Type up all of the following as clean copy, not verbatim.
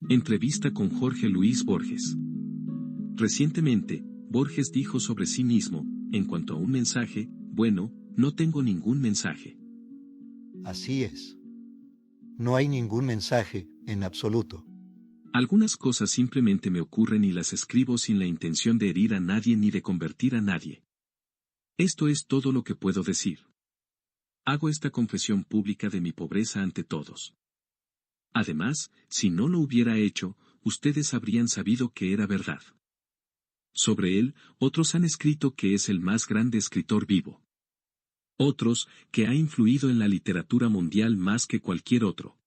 Entrevista con Jorge Luis Borges. Recientemente, Borges dijo sobre sí mismo, en cuanto a un mensaje, bueno, no tengo ningún mensaje. Así es. No hay ningún mensaje, en absoluto. Algunas cosas simplemente me ocurren y las escribo sin la intención de herir a nadie ni de convertir a nadie. Esto es todo lo que puedo decir. Hago esta confesión pública de mi pobreza ante todos. Además, si no lo hubiera hecho, ustedes habrían sabido que era verdad. Sobre él, otros han escrito que es el más grande escritor vivo. Otros, que ha influido en la literatura mundial más que cualquier otro.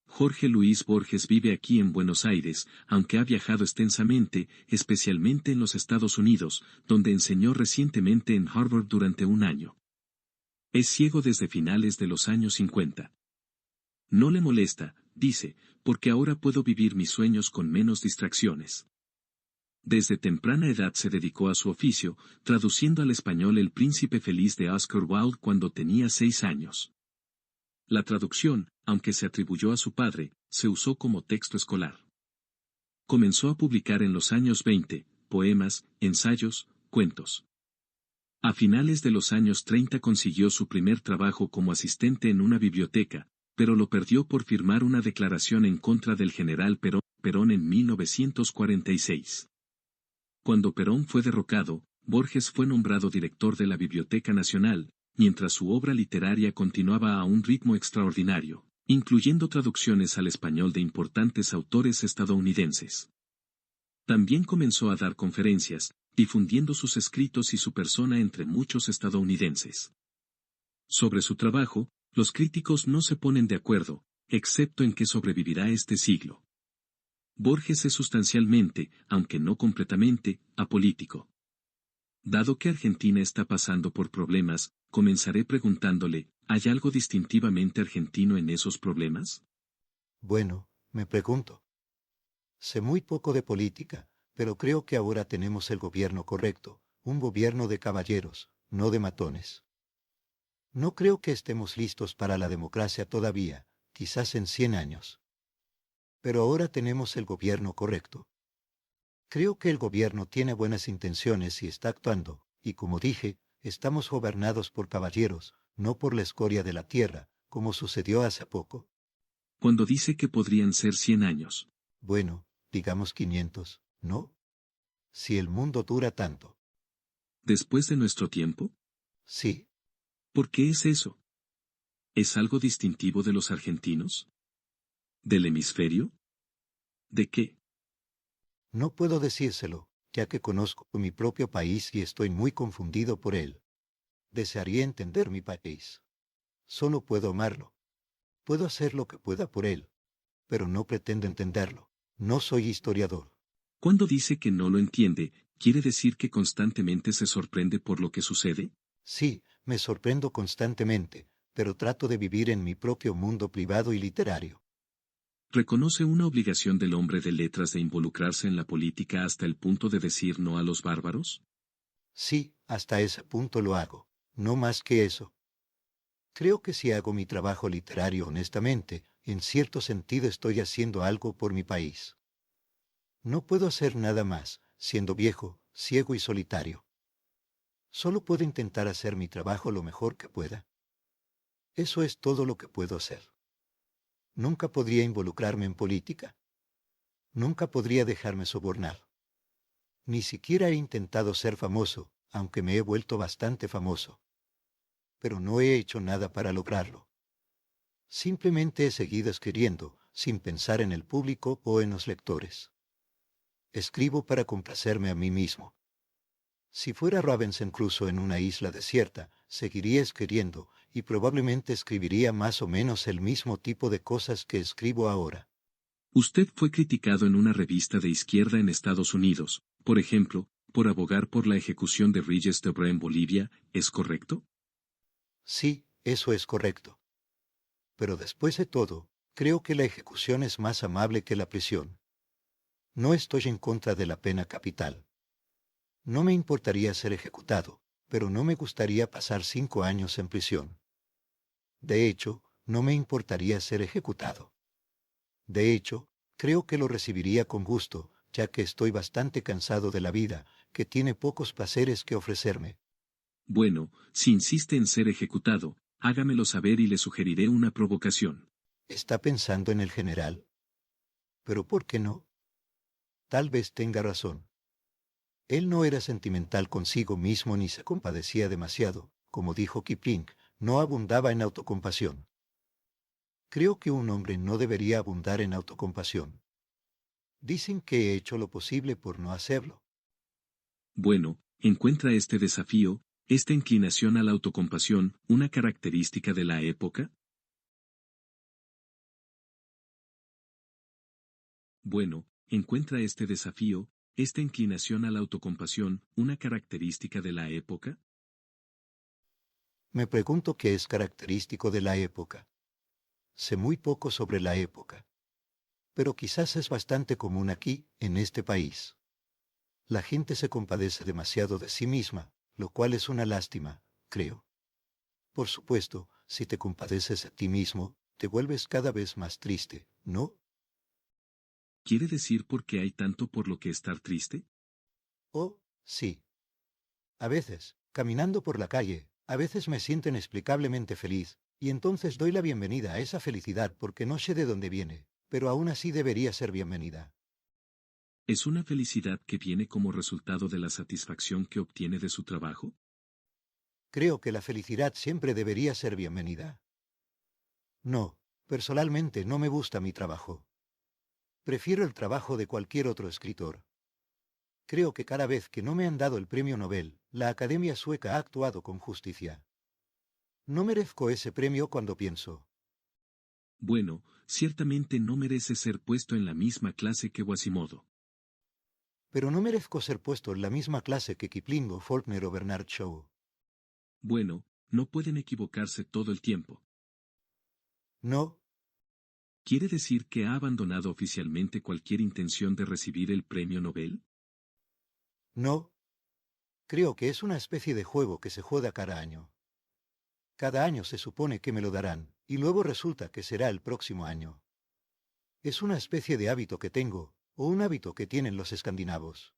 Jorge Luis Borges vive aquí en Buenos Aires, aunque ha viajado extensamente, especialmente en los Estados Unidos, donde enseñó recientemente en Harvard durante un año. Es ciego desde finales de los años 50. No le molesta, dice, porque ahora puedo vivir mis sueños con menos distracciones. Desde temprana edad se dedicó a su oficio, traduciendo al español El Príncipe Feliz de Oscar Wilde cuando tenía 6 años. La traducción, aunque se atribuyó a su padre, se usó como texto escolar. Comenzó a publicar en los años 20, poemas, ensayos, cuentos. A finales de los años 30 consiguió su primer trabajo como asistente en una biblioteca, pero lo perdió por firmar una declaración en contra del general Perón en 1946. Cuando Perón fue derrocado, Borges fue nombrado director de la Biblioteca Nacional, mientras su obra literaria continuaba a un ritmo extraordinario, incluyendo traducciones al español de importantes autores estadounidenses. También comenzó a dar conferencias, difundiendo sus escritos y su persona entre muchos estadounidenses. Sobre su trabajo, los críticos no se ponen de acuerdo, excepto en que sobrevivirá este siglo. Borges es sustancialmente, aunque no completamente, apolítico. Dado que Argentina está pasando por problemas, comenzaré preguntándole, ¿hay algo distintivamente argentino en esos problemas? Bueno, me pregunto. Sé muy poco de política, pero creo que ahora tenemos el gobierno correcto, un gobierno de caballeros, no de matones. No creo que estemos listos para la democracia todavía, quizás en 100 años. Pero ahora tenemos el gobierno correcto. Creo que el gobierno tiene buenas intenciones y está actuando, y como dije, estamos gobernados por caballeros, no por la escoria de la tierra, como sucedió hace poco. Cuando dice que podrían ser 100 años. Bueno, digamos 500, ¿no? Si el mundo dura tanto. ¿Después de nuestro tiempo? Sí. ¿Por qué es eso? ¿Es algo distintivo de los argentinos? ¿Del hemisferio? ¿De qué? No puedo decírselo, ya que conozco mi propio país y estoy muy confundido por él. Desearía entender mi país. Solo puedo amarlo. Puedo hacer lo que pueda por él. Pero no pretendo entenderlo. No soy historiador. Cuando dice que no lo entiende, ¿quiere decir que constantemente se sorprende por lo que sucede? Sí, me sorprendo constantemente, pero trato de vivir en mi propio mundo privado y literario. ¿Reconoce una obligación del hombre de letras de involucrarse en la política hasta el punto de decir no a los bárbaros? Sí, hasta ese punto lo hago. No más que eso. Creo que si hago mi trabajo literario honestamente, en cierto sentido estoy haciendo algo por mi país. No puedo hacer nada más, siendo viejo, ciego y solitario. Solo puedo intentar hacer mi trabajo lo mejor que pueda. Eso es todo lo que puedo hacer. Nunca podría involucrarme en política. Nunca podría dejarme sobornar. Ni siquiera he intentado ser famoso, aunque me he vuelto bastante famoso. Pero no he hecho nada para lograrlo. Simplemente he seguido escribiendo, sin pensar en el público o en los lectores. Escribo para complacerme a mí mismo. Si fuera Robinson Crusoe en una isla desierta, seguiría escribiendo, y probablemente escribiría más o menos el mismo tipo de cosas que escribo ahora. Usted fue criticado en una revista de izquierda en Estados Unidos, por ejemplo, por abogar por la ejecución de Reyes Debré en Bolivia, ¿es correcto? Sí, eso es correcto. Pero después de todo, creo que la ejecución es más amable que la prisión. No estoy en contra de la pena capital. No me importaría ser ejecutado, pero no me gustaría pasar 5 años en prisión. De hecho, no me importaría ser ejecutado. De hecho, Creo que lo recibiría con gusto, ya que estoy bastante cansado de la vida, que tiene pocos placeres que ofrecerme. Bueno, si insiste en ser ejecutado, hágamelo saber y le sugeriré una provocación. ¿Está pensando en el general? ¿Pero por qué no? Tal vez tenga razón. Él no era sentimental consigo mismo ni se compadecía demasiado, como dijo Kipling, no abundaba en autocompasión. Creo que un hombre no debería abundar en autocompasión. Dicen que he hecho lo posible por no hacerlo. Bueno, encuentra este desafío, esta inclinación a la autocompasión, una característica de la época. Bueno, encuentra este desafío, esta inclinación a la autocompasión, una característica de la época. Me pregunto qué es característico de la época. Sé muy poco sobre la época. Pero quizás es bastante común aquí, en este país. La gente se compadece demasiado de sí misma, lo cual es una lástima, creo. Por supuesto, si te compadeces de ti mismo, te vuelves cada vez más triste, ¿no? ¿Quiere decir por qué hay tanto por lo que estar triste? Oh, sí. A veces, caminando por la calle, a veces me siento inexplicablemente feliz, y entonces doy la bienvenida a esa felicidad porque no sé de dónde viene, pero aún así debería ser bienvenida. ¿Es una felicidad que viene como resultado de la satisfacción que obtiene de su trabajo? Creo que la felicidad siempre debería ser bienvenida. No, personalmente no me gusta mi trabajo. Prefiero el trabajo de cualquier otro escritor. Creo que cada vez que no me han dado el premio Nobel, la Academia Sueca ha actuado con justicia. No merezco ese premio cuando pienso. Bueno, ciertamente no merece ser puesto en la misma clase que Quasimodo. Pero no merezco ser puesto en la misma clase que Kipling o Faulkner o Bernard Shaw. Bueno, no pueden equivocarse todo el tiempo. No, ¿Quiere decir que ha abandonado oficialmente cualquier intención de recibir el premio Nobel? no. Creo que es una especie de juego que se juega cada año. Cada año se supone que me lo darán, y luego resulta que será el próximo año. Es una especie de hábito que tengo, o un hábito que tienen los escandinavos.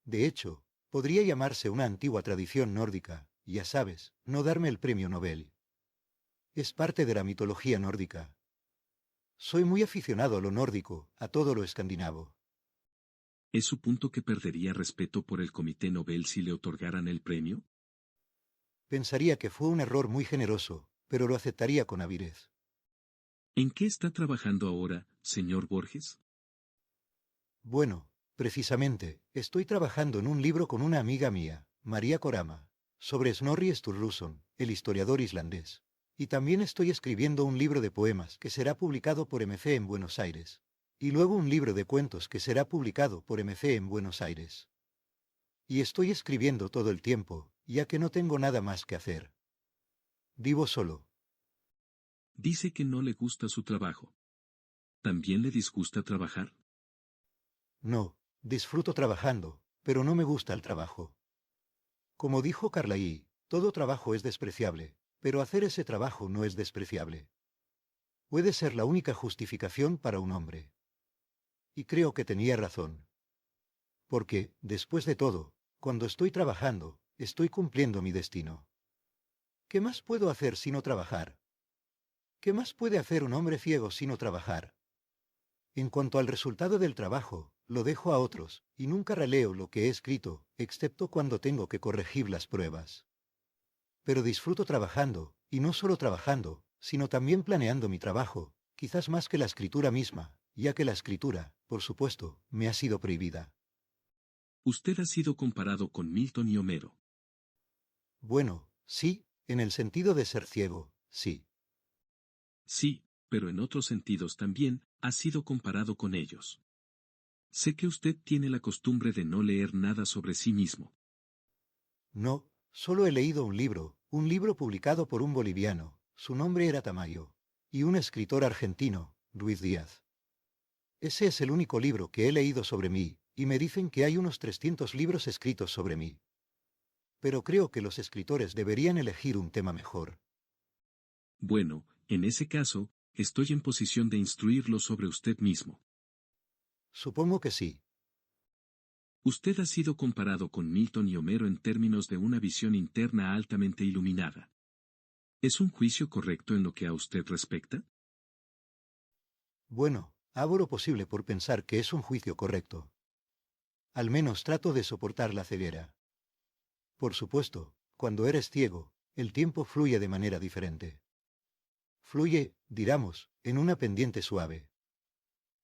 De hecho, podría llamarse una antigua tradición nórdica, ya sabes, no darme el premio Nobel. Es parte de la mitología nórdica. Soy muy aficionado a lo nórdico, a todo lo escandinavo. ¿Es su punto que perdería respeto por el Comité Nobel si le otorgaran el premio? Pensaría que fue un error muy generoso, pero lo aceptaría con avidez. ¿En qué está trabajando ahora, señor Borges? Bueno, precisamente, estoy trabajando en un libro con una amiga mía, María Korama, sobre Snorri Sturluson, el historiador islandés. Y también estoy escribiendo un libro de poemas que será publicado por MC en Buenos Aires. Y luego un libro de cuentos que será publicado por MC en Buenos Aires. Y estoy escribiendo todo el tiempo, ya que no tengo nada más que hacer. Vivo solo. Dice que no le gusta su trabajo. ¿También le disgusta trabajar? No, disfruto trabajando, pero no me gusta el trabajo. Como dijo Carlyle, todo trabajo es despreciable, pero hacer ese trabajo no es despreciable. Puede ser la única justificación para un hombre. Y creo que tenía razón. Porque, después de todo, cuando estoy trabajando, estoy cumpliendo mi destino. ¿Qué más puedo hacer sino trabajar? ¿Qué más puede hacer un hombre ciego sino trabajar? En cuanto al resultado del trabajo, lo dejo a otros, y nunca releo lo que he escrito, excepto cuando tengo que corregir las pruebas. Pero disfruto trabajando, y no solo trabajando, sino también planeando mi trabajo, quizás más que la escritura misma, ya que la escritura, por supuesto, me ha sido prohibida. Usted ha sido comparado con Milton y Homero. Bueno, sí, en el sentido de ser ciego, sí. Sí, pero en otros sentidos también, ha sido comparado con ellos. Sé que usted tiene la costumbre de no leer nada sobre sí mismo. No, solo he leído un libro publicado por un boliviano, su nombre era Tamayo, y un escritor argentino, Ruiz Díaz. Ese es el único libro que he leído sobre mí, y me dicen que hay unos 300 libros escritos sobre mí. Pero creo que los escritores deberían elegir un tema mejor. Bueno, en ese caso, estoy en posición de instruirlo sobre usted mismo. Supongo que sí. Usted ha sido comparado con Milton y Homero en términos de una visión interna altamente iluminada. ¿Es un juicio correcto en lo que a usted respecta? Bueno, hago lo posible por pensar que es un juicio correcto. Al menos trato de soportar la ceguera. Por supuesto, cuando eres ciego, el tiempo fluye de manera diferente. Fluye, digamos, en una pendiente suave.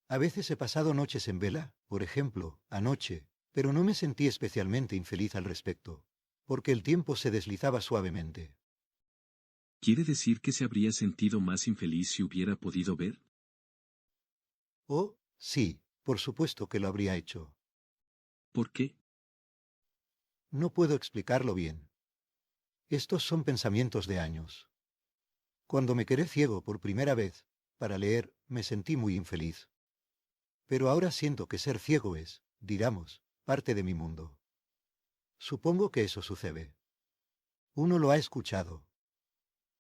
A veces he pasado noches en vela, por ejemplo, anoche, pero no me sentí especialmente infeliz al respecto, porque el tiempo se deslizaba suavemente. ¿Quiere decir que se habría sentido más infeliz si hubiera podido ver? Oh, sí, por supuesto que lo habría hecho. ¿Por qué? No puedo explicarlo bien. Estos son pensamientos de años. Cuando me quedé ciego por primera vez, para leer, me sentí muy infeliz. Pero ahora siento que ser ciego es, digamos, parte de mi mundo. Supongo que eso sucede. Uno lo ha escuchado.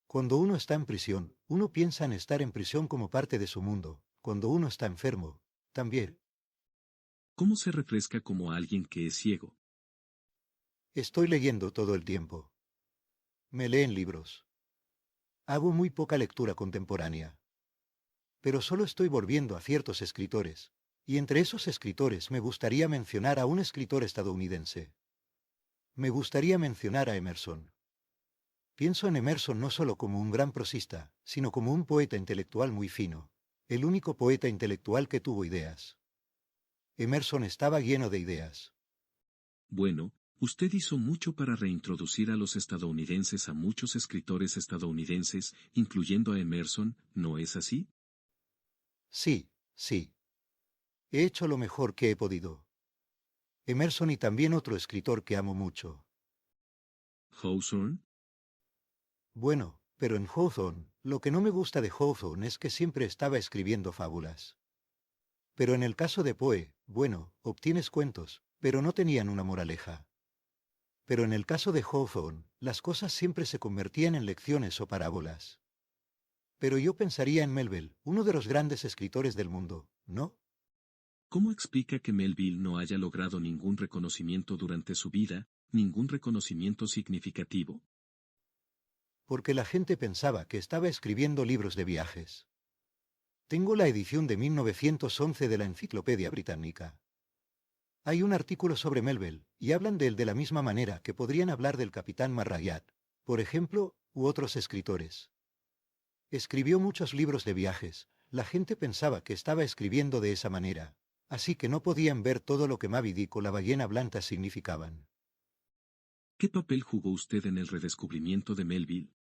Cuando uno está en prisión, uno piensa en estar en prisión como parte de su mundo. Cuando uno está enfermo, también. ¿Cómo se refresca como alguien que es ciego? Estoy leyendo todo el tiempo. Me leen libros. Hago muy poca lectura contemporánea. Pero solo estoy volviendo a ciertos escritores, y entre esos escritores me gustaría mencionar a un escritor estadounidense. Me gustaría mencionar a Emerson. Pienso en Emerson no solo como un gran prosista, sino como un poeta intelectual muy fino, el único poeta intelectual que tuvo ideas. Emerson estaba lleno de ideas. Bueno, usted hizo mucho para reintroducir a los estadounidenses a muchos escritores estadounidenses, incluyendo a Emerson, ¿no es así? Sí, sí. He hecho lo mejor que he podido. Emerson y también otro escritor que amo mucho. Hawthorne. Bueno, pero en Hawthorne, lo que no me gusta de Hawthorne es que siempre estaba escribiendo fábulas. Pero en el caso de Poe, bueno, obtienes cuentos, pero no tenían una moraleja. Pero en el caso de Hawthorne, las cosas siempre se convertían en lecciones o parábolas. Pero yo pensaría en Melville, uno de los grandes escritores del mundo, ¿no? ¿Cómo explica que Melville no haya logrado ningún reconocimiento durante su vida, ningún reconocimiento significativo? Porque la gente pensaba que estaba escribiendo libros de viajes. Tengo la edición de 1911 de la Enciclopedia Británica. Hay un artículo sobre Melville, y hablan de él de la misma manera que podrían hablar del capitán Marryat, por ejemplo, u otros escritores. Escribió muchos libros de viajes. La gente pensaba que estaba escribiendo de esa manera, así que no podían ver todo lo que Moby Dick o la ballena blanca significaban. ¿Qué papel jugó usted en el redescubrimiento de Melville?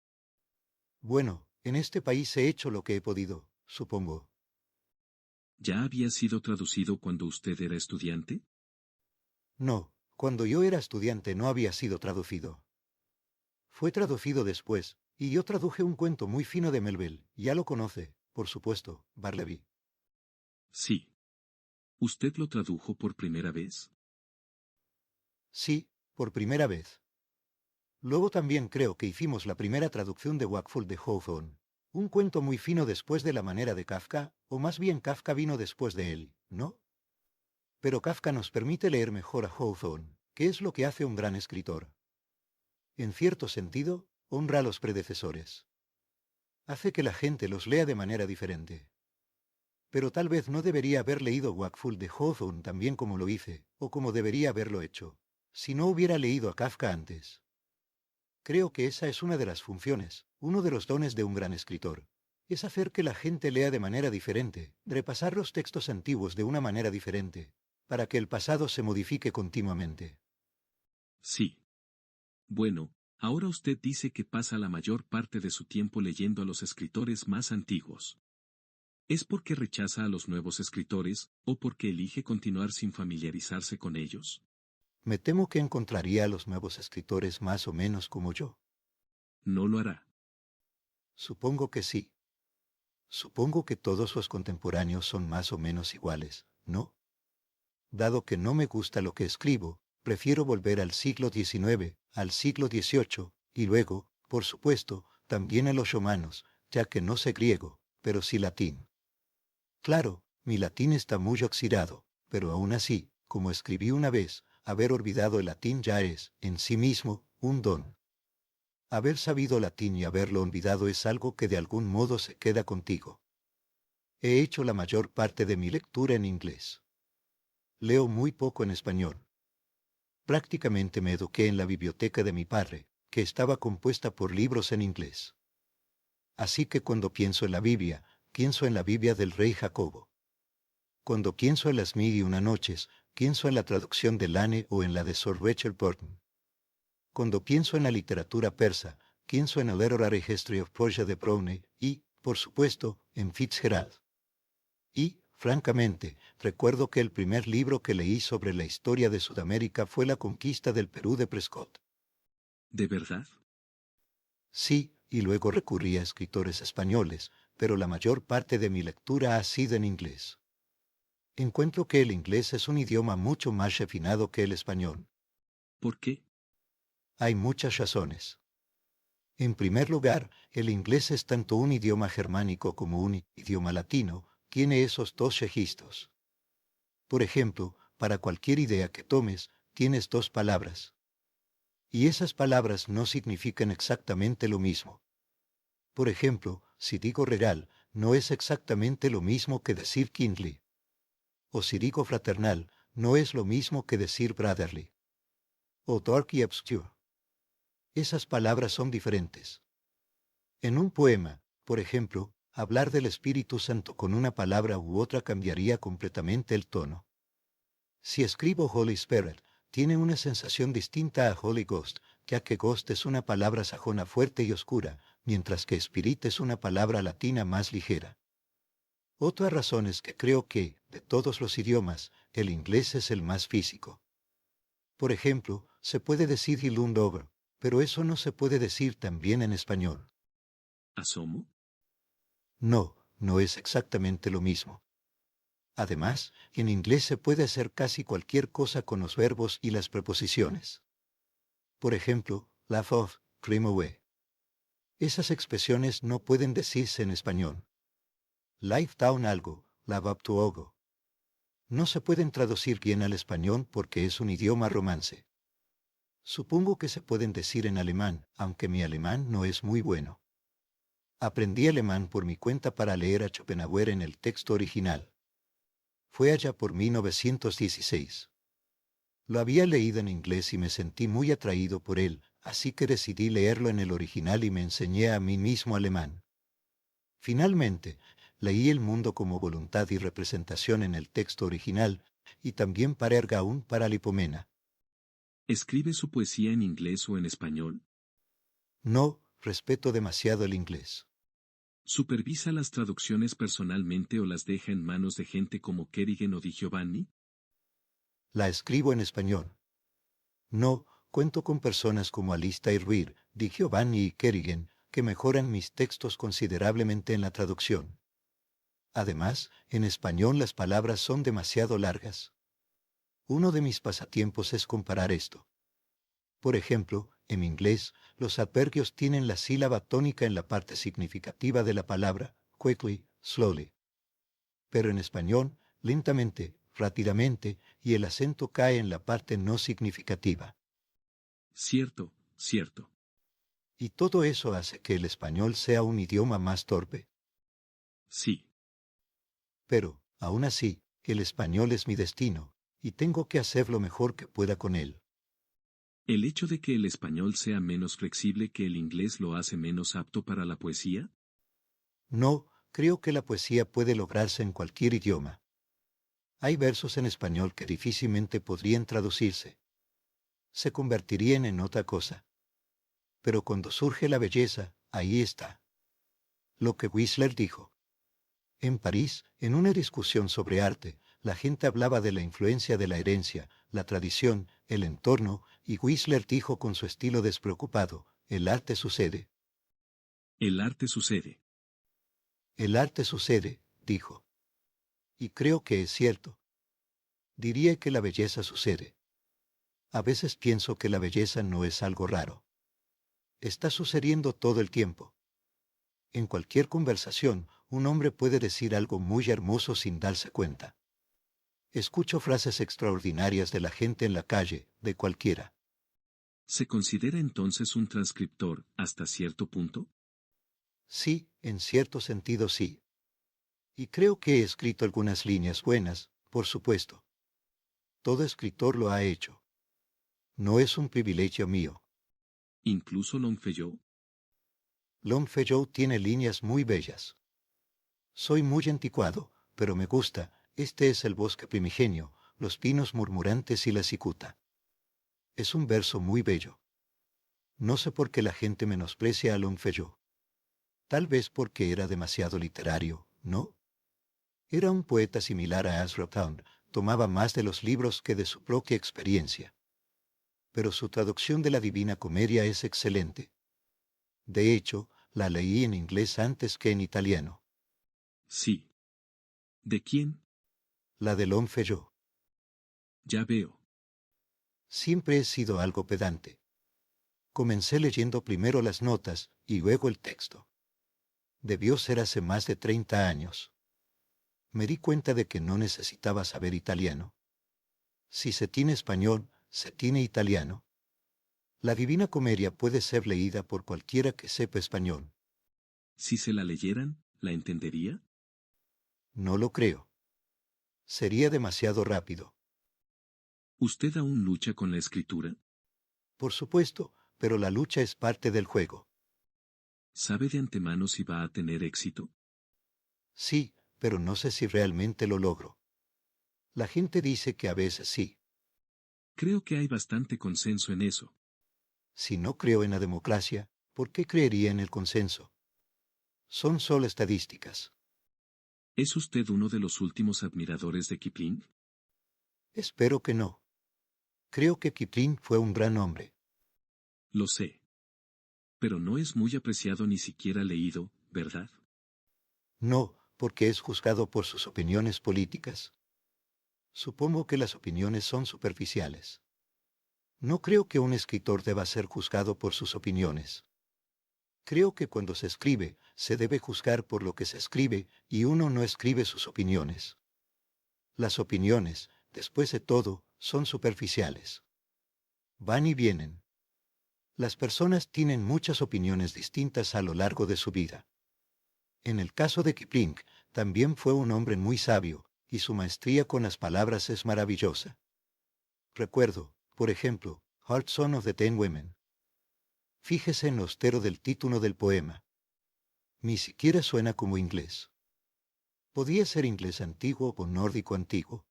Bueno, en este país he hecho lo que he podido, supongo. ¿Ya había sido traducido cuando usted era estudiante? No, cuando yo era estudiante no había sido traducido. Fue traducido después, y yo traduje un cuento muy fino de Melville, ya lo conoce, por supuesto, Barleby. Sí. ¿Usted lo tradujo por primera vez? Sí, por primera vez. Luego también creo que hicimos la primera traducción de Wakeful de Hawthorne. Un cuento muy fino después de la manera de Kafka, o más bien Kafka vino después de él, ¿no? Pero Kafka nos permite leer mejor a Hawthorne, que es lo que hace un gran escritor. En cierto sentido, honra a los predecesores. Hace que la gente los lea de manera diferente. Pero tal vez no debería haber leído Wakeful de Hawthorne tan bien como lo hice, o como debería haberlo hecho, si no hubiera leído a Kafka antes. Creo que esa es una de las funciones, uno de los dones de un gran escritor. Es hacer que la gente lea de manera diferente, repasar los textos antiguos de una manera diferente, para que el pasado se modifique continuamente. Sí. Bueno, ahora usted dice que pasa la mayor parte de su tiempo leyendo a los escritores más antiguos. ¿Es porque rechaza a los nuevos escritores, o porque elige continuar sin familiarizarse con ellos? Me temo que encontraría a los nuevos escritores más o menos como yo. No lo hará. Supongo que sí. Supongo que todos los contemporáneos son más o menos iguales, ¿no? Dado que no me gusta lo que escribo, prefiero volver al siglo XIX, al siglo XVIII, y luego, por supuesto, también a los romanos, ya que no sé griego, pero sí latín. Claro, mi latín está muy oxidado, pero aún así, como escribí una vez, haber olvidado el latín ya es, en sí mismo, un don. Haber sabido latín y haberlo olvidado es algo que de algún modo se queda contigo. He hecho la mayor parte de mi lectura en inglés. Leo muy poco en español. Prácticamente me eduqué en la biblioteca de mi padre, que estaba compuesta por libros en inglés. Así que cuando pienso en la Biblia, pienso en la Biblia del rey Jacobo. Cuando pienso en las Mil y una noches, pienso en la traducción de Lane o en la de Sir Richard Burton. Cuando pienso en la literatura persa, pienso en el Literary History of Persia de Browne y, por supuesto, en Fitzgerald. Y, francamente, recuerdo que el primer libro que leí sobre la historia de Sudamérica fue La conquista del Perú de Prescott. ¿De verdad? Sí, y luego recurrí a escritores españoles, pero la mayor parte de mi lectura ha sido en inglés. Encuentro que el inglés es un idioma mucho más refinado que el español. ¿Por qué? Hay muchas razones. En primer lugar, el inglés es tanto un idioma germánico como un idioma latino, tiene esos dos registros. Por ejemplo, para cualquier idea que tomes, tienes dos palabras. Y esas palabras no significan exactamente lo mismo. Por ejemplo, si digo regal, no es exactamente lo mismo que decir kindly. O si digo fraternal, no es lo mismo que decir brotherly. O dark y obscure. Esas palabras son diferentes. En un poema, por ejemplo, hablar del Espíritu Santo con una palabra u otra cambiaría completamente el tono. Si escribo Holy Spirit, tiene una sensación distinta a Holy Ghost, ya que Ghost es una palabra sajona fuerte y oscura, mientras que Spirit es una palabra latina más ligera. Otra razón es que creo que, de todos los idiomas, el inglés es el más físico. Por ejemplo, se puede decir he loomed over, pero eso no se puede decir también en español. ¿Asomo? No, no es exactamente lo mismo. Además, en inglés se puede hacer casi cualquier cosa con los verbos y las preposiciones. Por ejemplo, laugh off, dream away. Esas expresiones no pueden decirse en español. Life down algo, love up to algo. No se pueden traducir bien al español porque es un idioma romance. Supongo que se pueden decir en alemán, aunque mi alemán no es muy bueno. Aprendí alemán por mi cuenta para leer a Schopenhauer en el texto original. Fue allá por 1916. Lo había leído en inglés y me sentí muy atraído por él, así que decidí leerlo en el original y me enseñé a mí mismo alemán. Finalmente, leí El mundo como voluntad y representación en el texto original, y también Parergaun para Lipomena. ¿Escribe su poesía en inglés o en español? No, respeto demasiado el inglés. ¿Supervisa las traducciones personalmente o las deja en manos de gente como Kerrigan o Di Giovanni? La escribo en español. No, cuento con personas como Alistair Ruir, Di Giovanni y Kerrigan, que mejoran mis textos considerablemente en la traducción. Además, en español las palabras son demasiado largas. Uno de mis pasatiempos es comparar esto. Por ejemplo, en inglés, los adverbios tienen la sílaba tónica en la parte significativa de la palabra, quickly, slowly. Pero en español, lentamente, rápidamente, y el acento cae en la parte no significativa. Cierto, cierto. Y todo eso hace que el español sea un idioma más torpe. Sí. Pero, aún así, el español es mi destino, y tengo que hacer lo mejor que pueda con él. ¿El hecho de que el español sea menos flexible que el inglés lo hace menos apto para la poesía? No, creo que la poesía puede lograrse en cualquier idioma. Hay versos en español que difícilmente podrían traducirse. Se convertirían en otra cosa. Pero cuando surge la belleza, ahí está. Lo que Whistler dijo. En París, en una discusión sobre arte, la gente hablaba de la influencia de la herencia, la tradición, el entorno, y Whistler dijo con su estilo despreocupado, el arte sucede. El arte sucede. El arte sucede, dijo. Y creo que es cierto. Diría que la belleza sucede. A veces pienso que la belleza no es algo raro. Está sucediendo todo el tiempo. En cualquier conversación, un hombre puede decir algo muy hermoso sin darse cuenta. Escucho frases extraordinarias de la gente en la calle, de cualquiera. ¿Se considera entonces un transcriptor, hasta cierto punto? Sí, en cierto sentido sí. Y creo que he escrito algunas líneas buenas, por supuesto. Todo escritor lo ha hecho. No es un privilegio mío. ¿Incluso Longfellow? Longfellow tiene líneas muy bellas. Soy muy anticuado, pero me gusta. Este es el bosque primigenio, los pinos murmurantes y la cicuta. Es un verso muy bello. No sé por qué la gente menosprecia a Longfellow. Tal vez porque era demasiado literario, ¿no? Era un poeta similar a Ezra Pound, tomaba más de los libros que de su propia experiencia. Pero su traducción de la Divina Comedia es excelente. De hecho, la leí en inglés antes que en italiano. Sí. ¿De quién? La de Longfellow. Ya veo. Siempre he sido algo pedante. Comencé leyendo primero las notas y luego el texto. Debió ser hace más de 30 años. Me di cuenta de que no necesitaba saber italiano. Si se tiene español, se tiene italiano. La Divina Comedia puede ser leída por cualquiera que sepa español. Si se la leyeran, ¿la entendería? No lo creo. Sería demasiado rápido. ¿Usted aún lucha con la escritura? Por supuesto, pero la lucha es parte del juego. ¿Sabe de antemano si va a tener éxito? Sí, pero no sé si realmente lo logro. La gente dice que a veces sí. Creo que hay bastante consenso en eso. Si no creo en la democracia, ¿por qué creería en el consenso? Son solo estadísticas. ¿Es usted uno de los últimos admiradores de Kipling? Espero que no. Creo que Kipling fue un gran hombre. Lo sé. Pero no es muy apreciado ni siquiera leído, ¿verdad? No, porque es juzgado por sus opiniones políticas. Supongo que las opiniones son superficiales. No creo que un escritor deba ser juzgado por sus opiniones. Creo que cuando se escribe, se debe juzgar por lo que se escribe y uno no escribe sus opiniones. Las opiniones, después de todo, son superficiales. Van y vienen. Las personas tienen muchas opiniones distintas a lo largo de su vida. En el caso de Kipling, también fue un hombre muy sabio, y su maestría con las palabras es maravillosa. Recuerdo, por ejemplo, Heart Song of the Ten Women. Fíjese en lo austero del título del poema. Ni siquiera suena como inglés. Podía ser inglés antiguo o nórdico antiguo.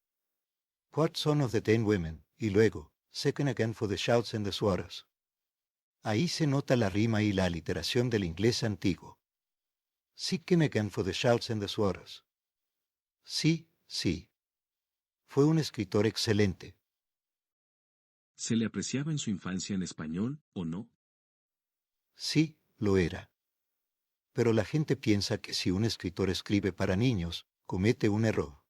Heart Song of the Ten Women, y luego, Second Again for the Shouts and the Swatters. Ahí se nota la rima y la aliteración del inglés antiguo. Second Again for the Shouts and the Swatters. Sí, sí. Fue un escritor excelente. ¿Se le apreciaba en su infancia en español, o no? Sí, lo era. Pero la gente piensa que si un escritor escribe para niños, comete un error.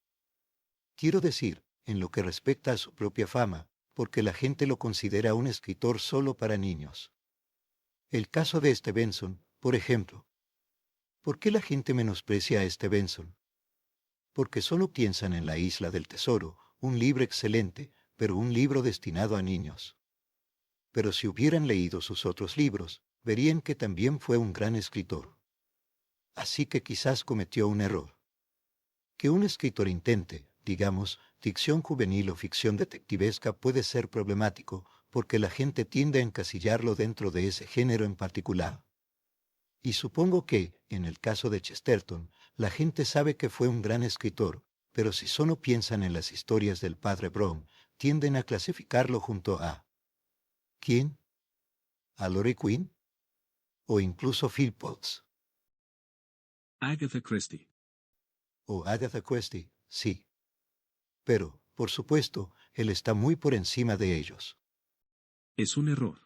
Quiero decir, en lo que respecta a su propia fama, porque la gente lo considera un escritor solo para niños. El caso de Stevenson, por ejemplo. ¿Por qué la gente menosprecia a Stevenson? Porque solo piensan en La Isla del Tesoro, un libro excelente, pero un libro destinado a niños. Pero si hubieran leído sus otros libros, verían que también fue un gran escritor. Así que quizás cometió un error. Que un escritor intente, digamos, ficción juvenil o ficción detectivesca puede ser problemático, porque la gente tiende a encasillarlo dentro de ese género en particular. Y supongo que, en el caso de Chesterton, la gente sabe que fue un gran escritor, pero si solo piensan en las historias del padre Brown, tienden a clasificarlo junto a ¿quién? ¿A Laurie Quinn? ¿O incluso Phil Potts? Agatha Christie. ¿O Agatha Christie? Sí. Pero, por supuesto, él está muy por encima de ellos. Es un error.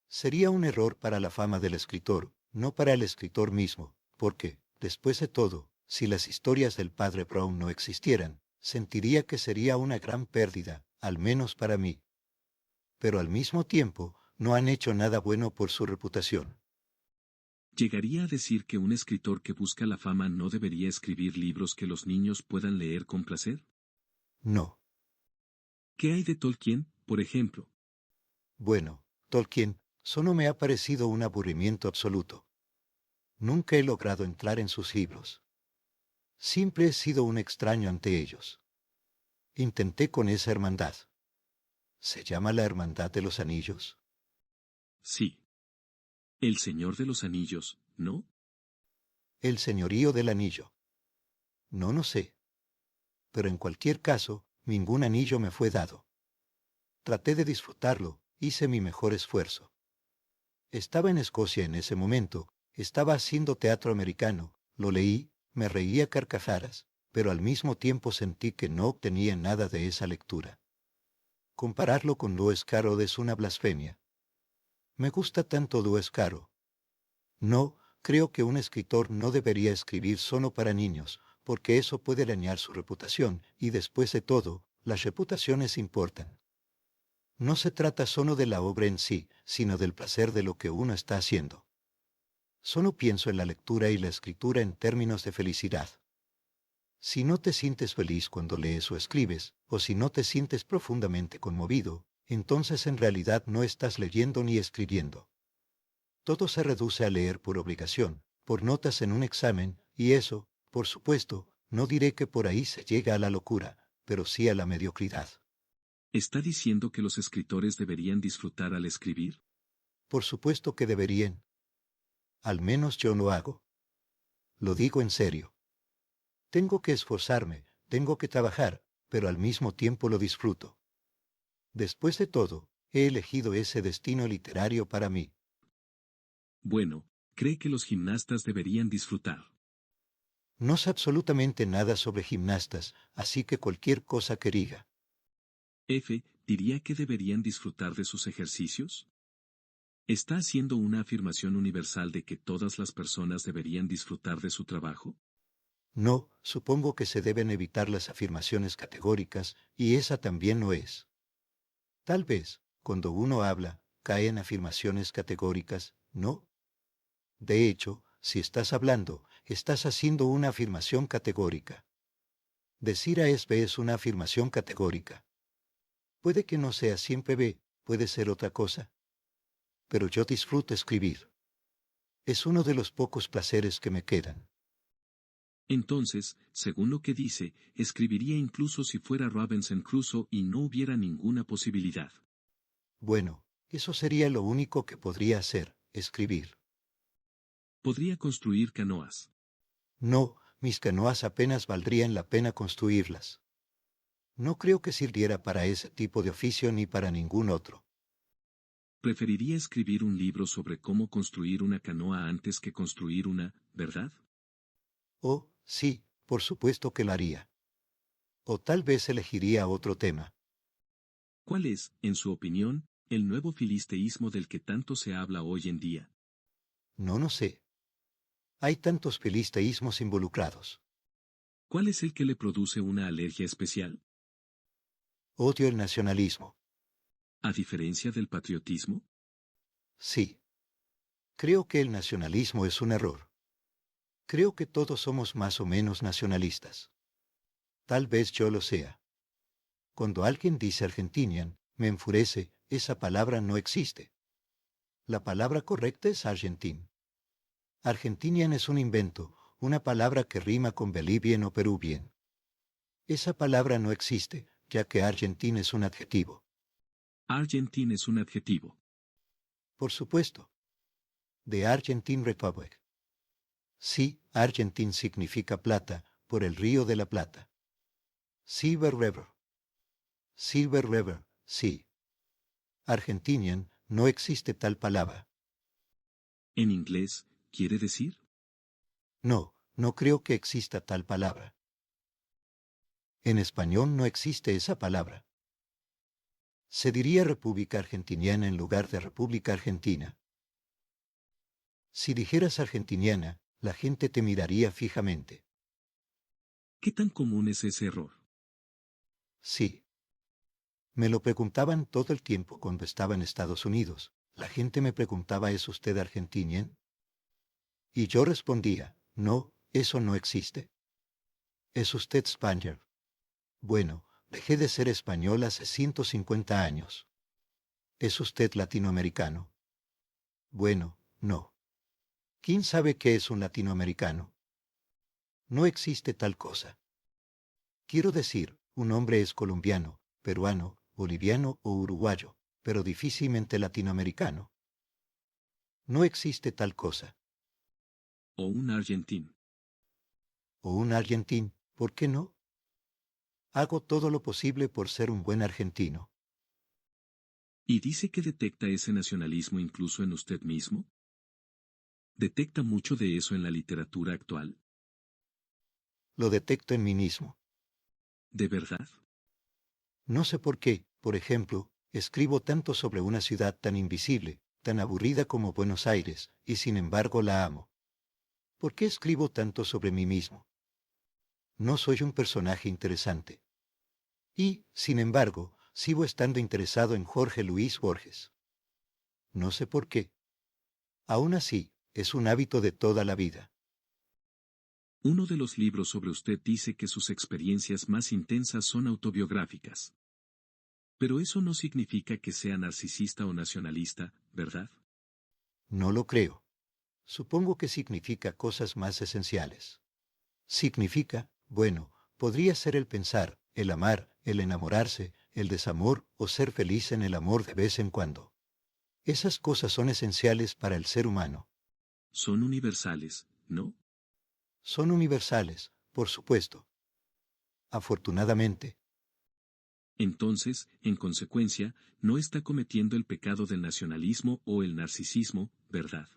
Sería un error para la fama del escritor, no para el escritor mismo, porque, después de todo, si las historias del padre Brown no existieran, sentiría que sería una gran pérdida, al menos para mí. Pero al mismo tiempo, no han hecho nada bueno por su reputación. ¿Llegaría a decir que un escritor que busca la fama no debería escribir libros que los niños puedan leer con placer? No. ¿Qué hay de Tolkien, por ejemplo? Bueno, Tolkien solo me ha parecido un aburrimiento absoluto. Nunca he logrado entrar en sus libros. Siempre he sido un extraño ante ellos. Intenté con esa hermandad. ¿Se llama la Hermandad de los Anillos? Sí. El Señor de los Anillos, ¿no? El Señorío del Anillo. No sé. Pero en cualquier caso, ningún anillo me fue dado. Traté de disfrutarlo, hice mi mejor esfuerzo. Estaba en Escocia en ese momento, estaba haciendo teatro americano, lo leí, me reía a carcajadas, pero al mismo tiempo sentí que no obtenía nada de esa lectura. Compararlo con Lewis Carroll es una blasfemia. Me gusta tanto Lewis Carroll. No, creo que un escritor no debería escribir solo para niños, porque eso puede dañar su reputación, y después de todo, las reputaciones importan. No se trata solo de la obra en sí, sino del placer de lo que uno está haciendo. Solo pienso en la lectura y la escritura en términos de felicidad. Si no te sientes feliz cuando lees o escribes, o si no te sientes profundamente conmovido, entonces en realidad no estás leyendo ni escribiendo. Todo se reduce a leer por obligación, por notas en un examen, y eso, por supuesto, no diré que por ahí se llega a la locura, pero sí a la mediocridad. ¿Está diciendo que los escritores deberían disfrutar al escribir? Por supuesto que deberían. Al menos yo lo hago. Lo digo en serio. Tengo que esforzarme, tengo que trabajar, pero al mismo tiempo lo disfruto. Después de todo, he elegido ese destino literario para mí. Bueno, cree que los gimnastas deberían disfrutar. No sé absolutamente nada sobre gimnastas, así que cualquier cosa que diga. F, ¿diría que deberían disfrutar de sus ejercicios? ¿Está haciendo una afirmación universal de que todas las personas deberían disfrutar de su trabajo? No, supongo que se deben evitar las afirmaciones categóricas, y esa también lo es. Tal vez, cuando uno habla, cae en afirmaciones categóricas, ¿no? De hecho, si estás hablando, estás haciendo una afirmación categórica. Decir A es B es una afirmación categórica. Puede que no sea siempre B, puede ser otra cosa. Pero yo disfruto escribir. Es uno de los pocos placeres que me quedan. Entonces, según lo que dice, escribiría incluso si fuera Robinson Crusoe y no hubiera ninguna posibilidad. Bueno, eso sería lo único que podría hacer, escribir. Podría construir canoas. No, mis canoas apenas valdrían la pena construirlas. No creo que sirviera para ese tipo de oficio ni para ningún otro. Preferiría escribir un libro sobre cómo construir una canoa antes que construir una, ¿verdad? Oh, sí, por supuesto que lo haría. O tal vez elegiría otro tema. ¿Cuál es, en su opinión, el nuevo filisteísmo del que tanto se habla hoy en día? No sé. Hay tantos filisteísmos involucrados. ¿Cuál es el que le produce una alergia especial? Odio el nacionalismo. ¿A diferencia del patriotismo? Sí. Creo que el nacionalismo es un error. Creo que todos somos más o menos nacionalistas. Tal vez yo lo sea. Cuando alguien dice Argentinian, me enfurece, esa palabra no existe. La palabra correcta es Argentin. Argentinian es un invento, una palabra que rima con Bolivian o Peruvian. Esa palabra no existe, ya que Argentin es un adjetivo. Argentin es un adjetivo. Por supuesto. The Argentine Republic. Sí, Argentin significa plata, por el río de la Plata. Silver River. Silver River, sí. Argentinian, no existe tal palabra. ¿En inglés, quiere decir? No, no creo que exista tal palabra. En español no existe esa palabra. Se diría República Argentiniana en lugar de República Argentina. Si dijeras argentiniana, la gente te miraría fijamente. ¿Qué tan común es ese error? Sí. Me lo preguntaban todo el tiempo cuando estaba en Estados Unidos. La gente me preguntaba, ¿es usted argentinian? Y yo respondía, no, eso no existe. ¿Es usted Spaniard? Bueno, Dejé de ser español hace 150 años. ¿Es usted latinoamericano? Bueno, no. ¿Quién sabe qué es un latinoamericano? No existe tal cosa. Quiero decir, un hombre es colombiano, peruano, boliviano o uruguayo, pero difícilmente latinoamericano. No existe tal cosa. O un argentino. O un argentín, ¿por qué no? Hago todo lo posible por ser un buen argentino. ¿Y dice que detecta ese nacionalismo incluso en usted mismo? ¿Detecta mucho de eso en la literatura actual? Lo detecto en mí mismo. ¿De verdad? No sé por qué, por ejemplo, escribo tanto sobre una ciudad tan invisible, tan aburrida como Buenos Aires, y sin embargo la amo. ¿Por qué escribo tanto sobre mí mismo? No soy un personaje interesante. Y, sin embargo, sigo estando interesado en Jorge Luis Borges. No sé por qué. Aún así, es un hábito de toda la vida. Uno de los libros sobre usted dice que sus experiencias más intensas son autobiográficas. Pero eso no significa que sea narcisista o nacionalista, ¿verdad? No lo creo. Supongo que significa cosas más esenciales. Significa, bueno, podría ser el pensar, el amar, el enamorarse, el desamor o ser feliz en el amor de vez en cuando. Esas cosas son esenciales para el ser humano. Son universales, ¿no? Son universales, por supuesto. Afortunadamente. Entonces, en consecuencia, no está cometiendo el pecado del nacionalismo o el narcisismo, ¿verdad?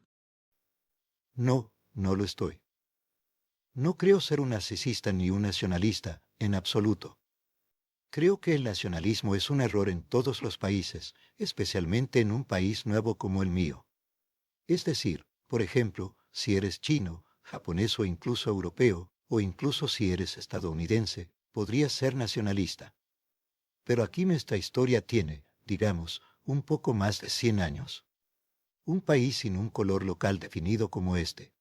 No, no lo estoy. No creo ser un narcisista ni un nacionalista, en absoluto. Creo que el nacionalismo es un error en todos los países, especialmente en un país nuevo como el mío. Es decir, por ejemplo, si eres chino, japonés o incluso europeo, o incluso si eres estadounidense, podrías ser nacionalista. Pero aquí nuestra historia tiene, digamos, un poco más de 100 años. Un país sin un color local definido como este.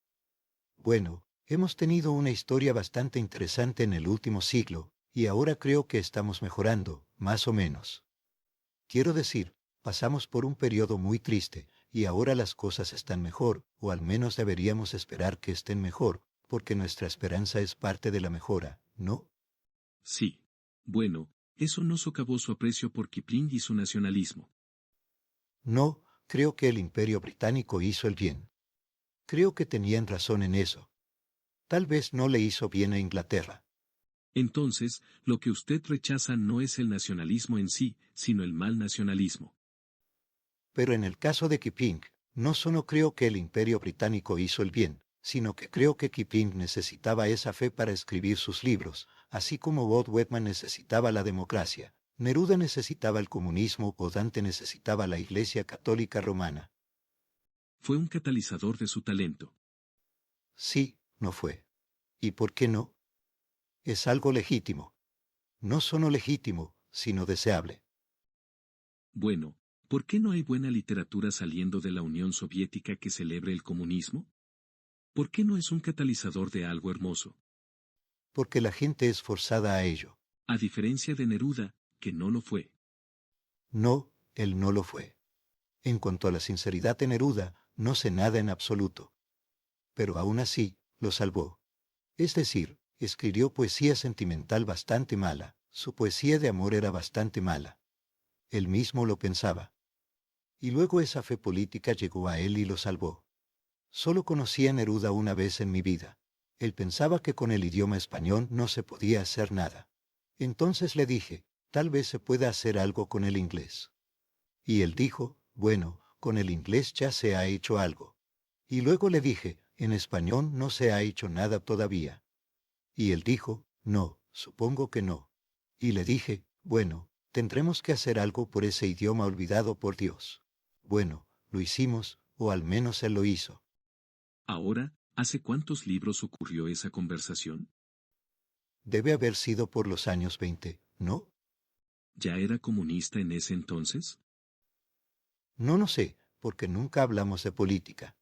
Bueno, hemos tenido una historia bastante interesante en el último siglo, y ahora creo que estamos mejorando, más o menos. Quiero decir, pasamos por un periodo muy triste, y ahora las cosas están mejor, o al menos deberíamos esperar que estén mejor, porque nuestra esperanza es parte de la mejora, ¿no? Sí. Bueno, eso no socavó su aprecio por Kipling y su nacionalismo. No, creo que el Imperio Británico hizo el bien. Creo que tenían razón en eso. Tal vez no le hizo bien a Inglaterra. Entonces, lo que usted rechaza no es el nacionalismo en sí, sino el mal nacionalismo. Pero en el caso de Kipling, no solo creo que el Imperio Británico hizo el bien, sino que creo que Kipling necesitaba esa fe para escribir sus libros, así como Walt Whitman necesitaba la democracia, Neruda necesitaba el comunismo o Dante necesitaba la Iglesia Católica Romana. Fue un catalizador de su talento. Sí, no fue. ¿Y por qué no? Es algo legítimo. No solo legítimo, sino deseable. Bueno, ¿por qué no hay buena literatura saliendo de la Unión Soviética que celebre el comunismo? ¿Por qué no es un catalizador de algo hermoso? Porque la gente es forzada a ello. A diferencia de Neruda, que no lo fue. No, él no lo fue. En cuanto a la sinceridad de Neruda, no sé nada en absoluto. Pero aún así, lo salvó. Es decir, escribió poesía sentimental bastante mala, su poesía de amor era bastante mala. Él mismo lo pensaba. Y luego esa fe política llegó a él y lo salvó. Solo conocí a Neruda una vez en mi vida. Él pensaba que con el idioma español no se podía hacer nada. Entonces le dije, tal vez se pueda hacer algo con el inglés. Y él dijo, bueno, con el inglés ya se ha hecho algo. Y luego le dije, en español no se ha hecho nada todavía. Y él dijo, no, supongo que no. Y le dije, bueno, tendremos que hacer algo por ese idioma olvidado por Dios. Bueno, lo hicimos, o al menos él lo hizo. Ahora, ¿hace cuántos libros ocurrió esa conversación? Debe haber sido por los años 20, ¿no? ¿Ya era comunista en ese entonces? No, no sé, porque nunca hablamos de política.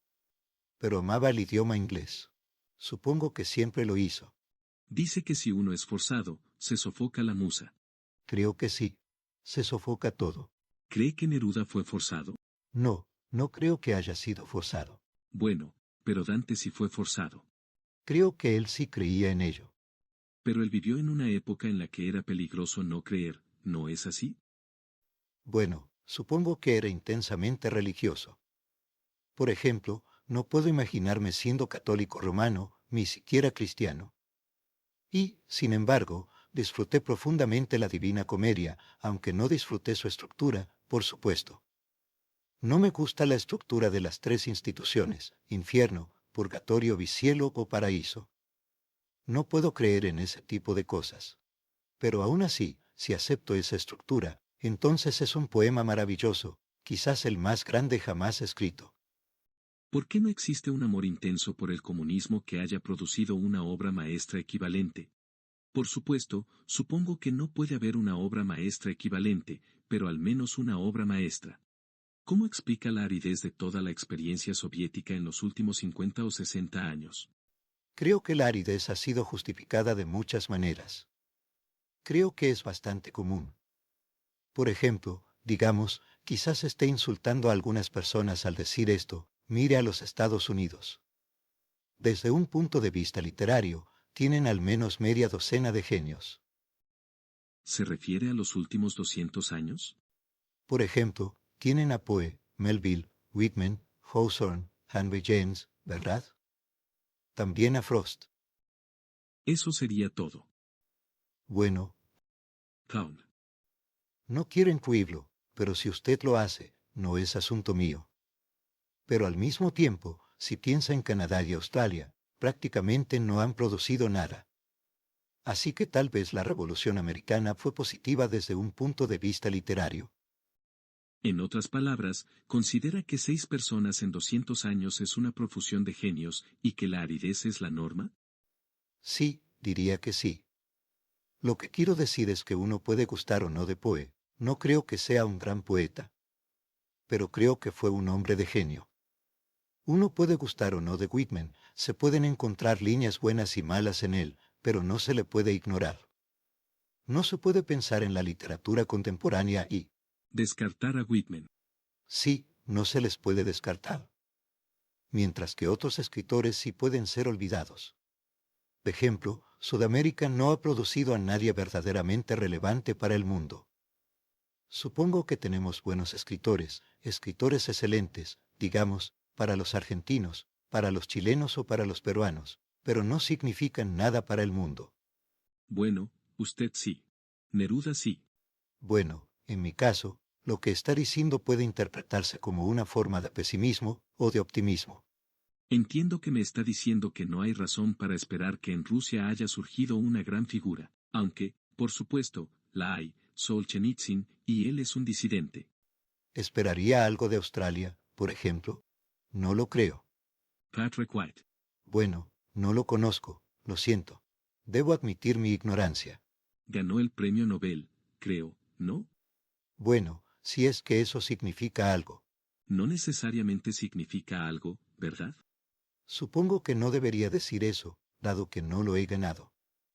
Pero amaba el idioma inglés. Supongo que siempre lo hizo. Dice que si uno es forzado, se sofoca la musa. Creo que sí. Se sofoca todo. ¿Cree que Neruda fue forzado? No, no creo que haya sido forzado. Bueno, pero Dante sí fue forzado. Creo que él sí creía en ello. Pero él vivió en una época en la que era peligroso no creer, ¿no es así? Bueno, supongo que era intensamente religioso. Por ejemplo, no puedo imaginarme siendo católico romano, ni siquiera cristiano. Y, sin embargo, disfruté profundamente la Divina Comedia, aunque no disfruté su estructura, por supuesto. No me gusta la estructura de las tres instituciones, infierno, purgatorio y cielo o paraíso. No puedo creer en ese tipo de cosas. Pero aún así, si acepto esa estructura, entonces es un poema maravilloso, quizás el más grande jamás escrito. ¿Por qué no existe un amor intenso por el comunismo que haya producido una obra maestra equivalente? Por supuesto, supongo que no puede haber una obra maestra equivalente, pero al menos una obra maestra. ¿Cómo explica la aridez de toda la experiencia soviética en los últimos 50 o 60 años? Creo que la aridez ha sido justificada de muchas maneras. Creo que es bastante común. Por ejemplo, digamos, quizás esté insultando a algunas personas al decir esto, mire a los Estados Unidos. Desde un punto de vista literario, tienen al menos media docena de genios. ¿Se refiere a los últimos 200 años? Por ejemplo, tienen a Poe, Melville, Whitman, Hawthorne, Henry James, ¿verdad? También a Frost. Eso sería todo. Bueno, Pound. no quiero incluirlo, pero si usted lo hace, no es asunto mío. Pero al mismo tiempo, si piensa en Canadá y Australia, prácticamente no han producido nada. Así que tal vez la Revolución Americana fue positiva desde un punto de vista literario. En otras palabras, considera que 6 personas en 200 años es una profusión de genios y que la aridez es la norma? Sí, diría que sí. Lo que quiero decir es que uno puede gustar o no de Poe, no creo que sea un gran poeta. Pero creo que fue un hombre de genio. Uno puede gustar o no de Whitman, se pueden encontrar líneas buenas y malas en él, pero no se le puede ignorar. No se puede pensar en la literatura contemporánea y, Descartar a Whitman. sí, no se les puede descartar. Mientras que otros escritores sí pueden ser olvidados. Por ejemplo, Sudamérica no ha producido a nadie verdaderamente relevante para el mundo. Supongo que tenemos buenos escritores, escritores excelentes, digamos, para los argentinos, para los chilenos o para los peruanos, pero no significan nada para el mundo. Bueno, usted sí. Neruda sí. Bueno, en mi caso, lo que está diciendo puede interpretarse como una forma de pesimismo o de optimismo. Entiendo que me está diciendo que no hay razón para esperar que en Rusia haya surgido una gran figura, aunque, por supuesto, la hay, Solzhenitsyn, y él es un disidente. ¿Esperaría algo de Australia, por ejemplo? No lo creo. Patrick White. Bueno, no lo conozco, lo siento. Debo admitir mi ignorancia. Ganó el premio Nobel, creo, ¿no? Bueno, si es que eso significa algo. No necesariamente significa algo, ¿verdad? Supongo que no debería decir eso, dado que no lo he ganado.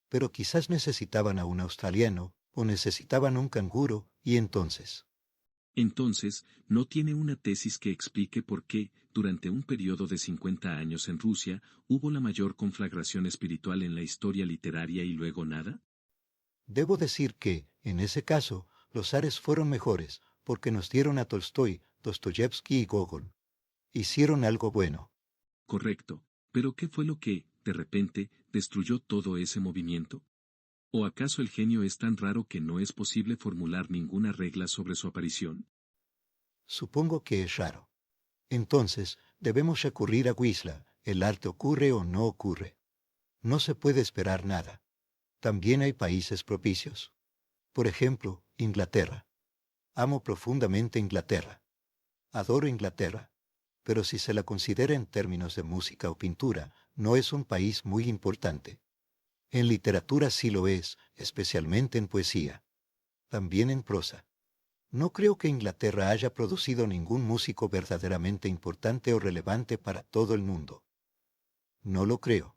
Pero quizás necesitaban a un australiano, o necesitaban un canguro, y entonces. Entonces, ¿no tiene una tesis que explique por qué, durante un periodo de 50 años en Rusia, hubo la mayor conflagración espiritual en la historia literaria y luego nada? Debo decir que, en ese caso, los zares fueron mejores, porque nos dieron a Tolstoy, Dostoyevsky y Gogol. Hicieron algo bueno. Correcto, pero ¿qué fue lo que, de repente, destruyó todo ese movimiento? ¿O acaso el genio es tan raro que no es posible formular ninguna regla sobre su aparición? Supongo que es raro. Entonces, debemos recurrir a Whistler. El arte ocurre o no ocurre. No se puede esperar nada. También hay países propicios. Por ejemplo, Inglaterra. Amo profundamente Inglaterra. Adoro Inglaterra. Pero si se la considera en términos de música o pintura, no es un país muy importante. En literatura sí lo es, especialmente en poesía. También en prosa. No creo que Inglaterra haya producido ningún músico verdaderamente importante o relevante para todo el mundo. No lo creo.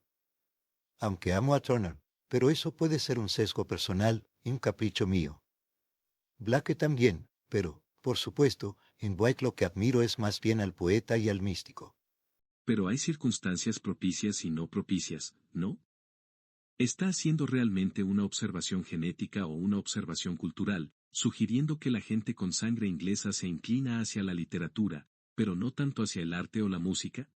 Aunque amo a Turner, pero eso puede ser un sesgo personal, un capricho mío. Blake también, pero, por supuesto, en Blake lo que admiro es más bien al poeta y al místico. Pero hay circunstancias propicias y no propicias, ¿no? Está haciendo realmente una observación genética o una observación cultural, sugiriendo que la gente con sangre inglesa se inclina hacia la literatura, pero no tanto hacia el arte o la música.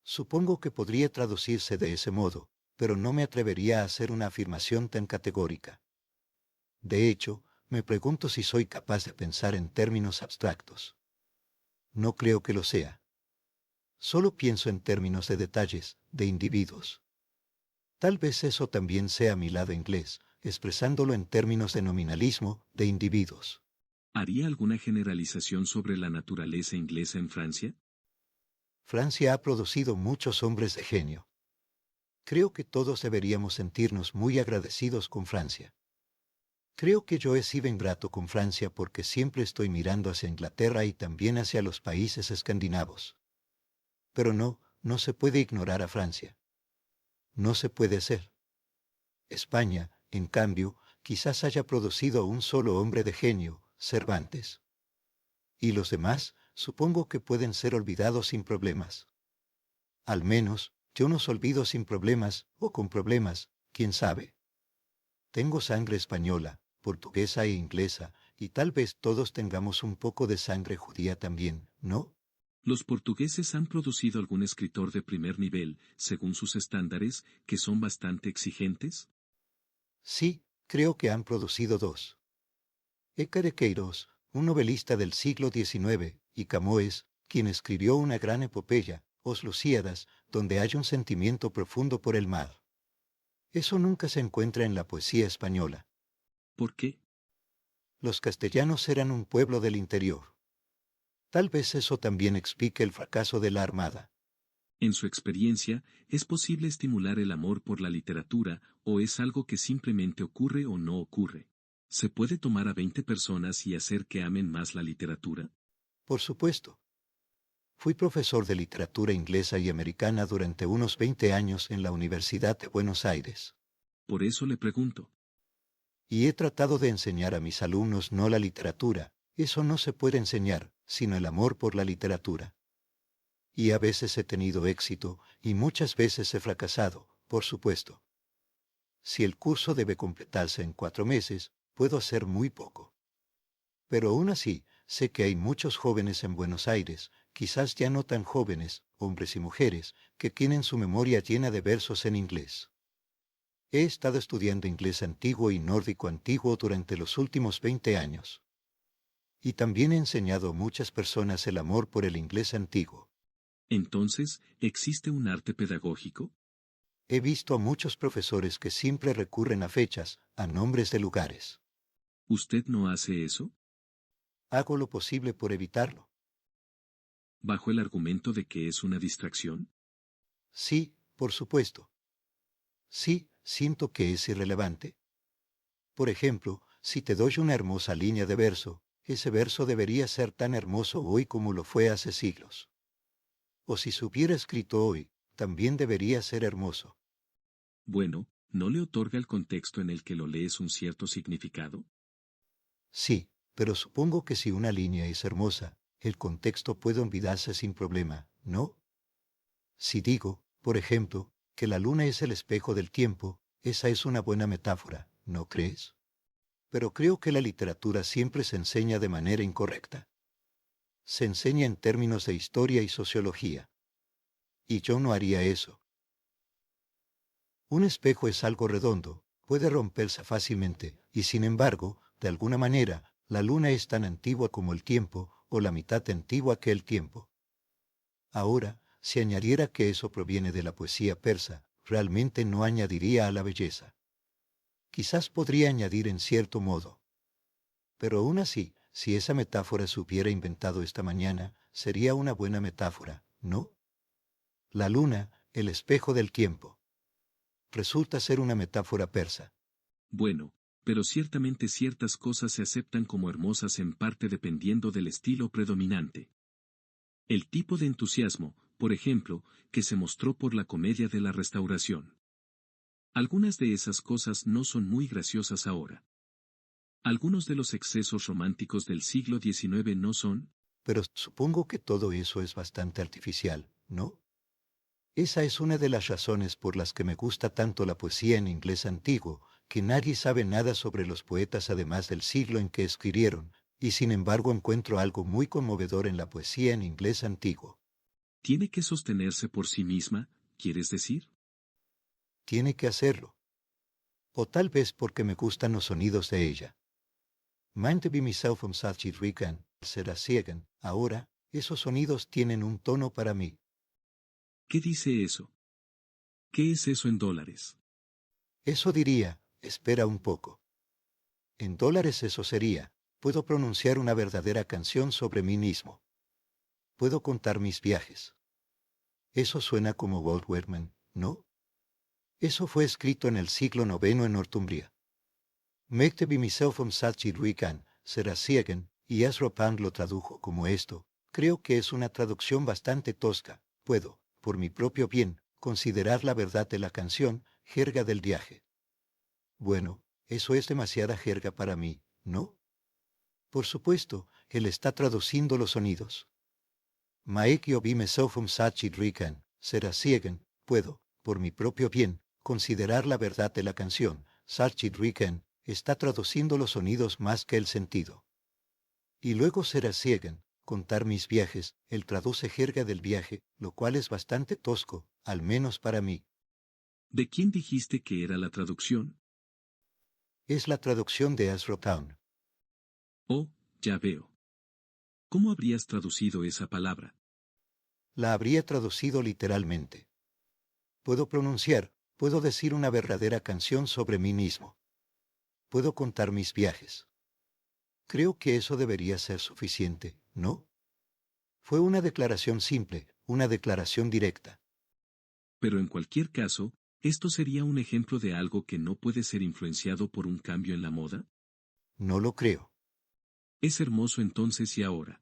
Supongo que podría traducirse de ese modo, pero no me atrevería a hacer una afirmación tan categórica. De hecho, me pregunto si soy capaz de pensar en términos abstractos. No creo que lo sea. Solo pienso en términos de detalles, de individuos. Tal vez eso también sea mi lado inglés, expresándolo en términos de nominalismo, de individuos. ¿Haría alguna generalización sobre la naturaleza inglesa en Francia? Francia ha producido muchos hombres de genio. Creo que todos deberíamos sentirnos muy agradecidos con Francia. Creo que yo he sido ingrato con Francia porque siempre estoy mirando hacia Inglaterra y también hacia los países escandinavos. Pero no se puede ignorar a Francia. No se puede hacer. España, en cambio, quizás haya producido un solo hombre de genio, Cervantes. Y los demás, supongo que pueden ser olvidados sin problemas. Al menos, yo nos olvido sin problemas, o con problemas, quién sabe. Tengo sangre española, portuguesa e inglesa, y tal vez todos tengamos un poco de sangre judía también, ¿no? Los portugueses han producido algún escritor de primer nivel, según sus estándares, que son bastante exigentes. Sí, creo que han producido dos. Écare Queiroz, un novelista del siglo XIX, y Camões, quien escribió una gran epopeya, Os Lusíadas, donde hay un sentimiento profundo por el mar. Eso nunca se encuentra en la poesía española. ¿Por qué? Los castellanos eran un pueblo del interior. Tal vez eso también explique el fracaso de la Armada. En su experiencia, ¿es posible estimular el amor por la literatura, o es algo que simplemente ocurre o no ocurre? ¿Se puede tomar a 20 personas y hacer que amen más la literatura? Por supuesto. Fui profesor de literatura inglesa y americana durante unos 20 años en la Universidad de Buenos Aires. Por eso le pregunto. Y he tratado de enseñar a mis alumnos no la literatura, eso no se puede enseñar, sino el amor por la literatura. Y a veces he tenido éxito, y muchas veces he fracasado, por supuesto. Si el curso debe completarse en 4 meses, puedo hacer muy poco. Pero aún así, sé que hay muchos jóvenes en Buenos Aires, quizás ya no tan jóvenes, hombres y mujeres, que tienen su memoria llena de versos en inglés. He estado estudiando inglés antiguo y nórdico antiguo durante los últimos 20 años. Y también he enseñado a muchas personas el amor por el inglés antiguo. Entonces, ¿existe un arte pedagógico? He visto a muchos profesores que siempre recurren a fechas, a nombres de lugares. ¿Usted no hace eso? Hago lo posible por evitarlo. ¿Bajo el argumento de que es una distracción? Sí, por supuesto. Sí, siento que es irrelevante. Por ejemplo, si te doy una hermosa línea de verso, ese verso debería ser tan hermoso hoy como lo fue hace siglos. O si se hubiera escrito hoy, también debería ser hermoso. Bueno, ¿no le otorga el contexto en el que lo lees un cierto significado? Sí, pero supongo que si una línea es hermosa, el contexto puede olvidarse sin problema, ¿no? Si digo, por ejemplo, que la luna es el espejo del tiempo, esa es una buena metáfora, ¿no crees? Pero creo que la literatura siempre se enseña de manera incorrecta. Se enseña en términos de historia y sociología. Y yo no haría eso. Un espejo es algo redondo, puede romperse fácilmente, y sin embargo, de alguna manera, la luna es tan antigua como el tiempo, o la mitad antigua que el tiempo. Ahora, si añadiera que eso proviene de la poesía persa, realmente no añadiría a la belleza. Quizás podría añadir en cierto modo. Pero aún así, si esa metáfora se hubiera inventado esta mañana, sería una buena metáfora, ¿no? La luna, el espejo del tiempo. Resulta ser una metáfora persa. Bueno, pero ciertamente ciertas cosas se aceptan como hermosas en parte dependiendo del estilo predominante. El tipo de entusiasmo, por ejemplo, que se mostró por la comedia de la Restauración. Algunas de esas cosas no son muy graciosas ahora. Algunos de los excesos románticos del siglo XIX no son, Pero supongo que todo eso es bastante artificial, ¿no? Esa es una de las razones por las que me gusta tanto la poesía en inglés antiguo, que nadie sabe nada sobre los poetas además del siglo en que escribieron, y sin embargo encuentro algo muy conmovedor en la poesía en inglés antiguo. tiene que sostenerse por sí misma, ¿quieres decir? Tiene que hacerlo. O tal vez porque me gustan los sonidos de ella. Mind be myself om Sajid Rican, será ciegan. Ahora, esos sonidos tienen un tono para mí. ¿Qué dice eso? ¿Qué es eso en dólares? Eso diría, espera un poco. En dólares eso sería, puedo pronunciar una verdadera canción sobre mí mismo. Puedo contar mis viajes. Eso suena como Walt Whitman, ¿no? Eso fue escrito en el siglo IX en Northumbria. Make be myself om Sajid Rican, será ciegan, y Ezra Pound lo tradujo como esto. Creo que es una traducción bastante tosca. Puedo, por mi propio bien, considerar la verdad de la canción, jerga del viaje. Bueno, eso es demasiada jerga para mí, ¿no? Por supuesto, él está traduciendo los sonidos. Make yo be myself om Sajid Rican, será ciegan, puedo, por mi propio bien, considerar la verdad de la canción. Sajid Rican está traduciendo los sonidos más que el sentido. Y luego será ciegan, contar mis viajes, él traduce jerga del viaje, lo cual es bastante tosco, al menos para mí. ¿De quién dijiste que era la traducción? Es la traducción de Ezra Pound. Oh, ya veo. ¿Cómo habrías traducido esa palabra? La habría traducido literalmente. Puedo pronunciar, puedo decir una verdadera canción sobre mí mismo. Puedo contar mis viajes. Creo que eso debería ser suficiente, ¿no? Fue una declaración simple, una declaración directa. Pero en cualquier caso, ¿esto sería un ejemplo de algo que no puede ser influenciado por un cambio en la moda? No lo creo. Es hermoso entonces y ahora.